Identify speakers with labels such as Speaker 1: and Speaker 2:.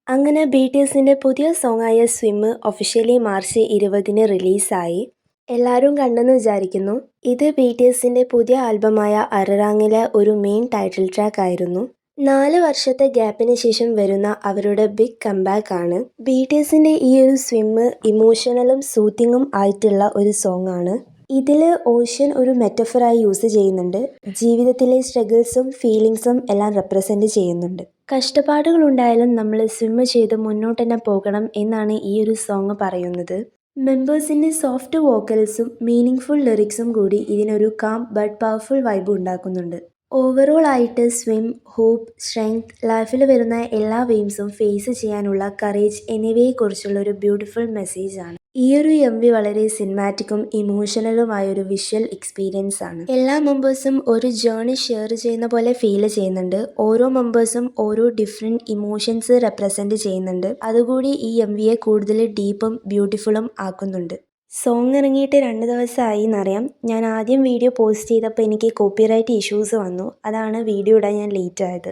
Speaker 1: അങ്ങനെ BTSന്റെ പുതിയ സോങ്ങായ swim officially March 20-ന് റിലീസായി. എല്ലാവരും കണ്ടെന്ന് വിചാരിക്കുന്നു. ഇത് BTSന്റെ പുതിയ ആൽബമായ അരറാങ്ങിലെ ഒരു മെയിൻ ടൈറ്റിൽ ട്രാക്ക് ആയിരുന്നു. 4 വർഷത്തെ ഗ്യാപ്പിന് ശേഷം വരുന്ന അവരുടെ ബിഗ് കംബാക്ക് ആണ്. BTSന്റെ ഈ ഒരു സ്വിം ഇമോഷണലും സൂത്തിങ്ങും ആയിട്ടുള്ള ഒരു സോങ് ആണ്. ഇതിൽ ഓഷ്യൻ ഒരു മെറ്റഫറായി യൂസ് ചെയ്യുന്നുണ്ട്. ജീവിതത്തിലെ സ്ട്രഗിൾസും ഫീലിങ്സും എല്ലാം റെപ്രസെൻറ്റ് ചെയ്യുന്നുണ്ട്. കഷ്ടപ്പാടുകളുണ്ടായാലും നമ്മൾ സ്വിം ചെയ്ത് മുന്നോട്ട് തന്നെ പോകണം എന്നാണ് ഈ ഒരു സോങ് പറയുന്നത്. മെമ്പേഴ്സിൻ്റെ സോഫ്റ്റ് വോക്കൽസും മീനിങ് ഫുൾ ലിറിക്സും കൂടി ഇതിനൊരു കാം ബട്ട് പവർഫുൾ വൈബ് ഉണ്ടാക്കുന്നുണ്ട്. ഓവറോൾ ആയിട്ട് സ്വിം, ഹോപ്പ്, സ്ട്രെങ്ത്, ലൈഫിൽ വരുന്ന എല്ലാ വെയിംസും ഫേസ് ചെയ്യാനുള്ള കറേജ് എന്നിവയെക്കുറിച്ചുള്ള ഒരു ബ്യൂട്ടിഫുൾ മെസ്സേജ് ആണ്. ഈ ഒരു MV വളരെ സിനിമാറ്റിക്കും ഇമോഷണലുമായ ഒരു വിഷ്വൽ എക്സ്പീരിയൻസ് ആണ്. എല്ലാ മെമ്പേഴ്സും ഒരു ജേർണി ഷെയർ ചെയ്യുന്ന പോലെ ഫീൽ ചെയ്യുന്നുണ്ട്. ഓരോ മെമ്പേഴ്സും ഓരോ ഡിഫറെൻറ്റ് ഇമോഷൻസ് റെപ്രസെൻറ്റ് ചെയ്യുന്നുണ്ട്. അതുകൂടി ഈ MVയെ കൂടുതൽ ഡീപ്പും ബ്യൂട്ടിഫുള്ളും ആക്കുന്നുണ്ട്. സോങ് ഇറങ്ങിയിട്ട് 2 ദിവസമായി എന്നറിയാം. ഞാൻ ആദ്യം വീഡിയോ പോസ്റ്റ് ചെയ്തപ്പോൾ എനിക്ക് കോപ്പിറൈറ്റ് ഇഷ്യൂസ് വന്നു. അതാണ് വീഡിയോ ഇടാൻ ഞാൻ ലേറ്റ് ആയത്.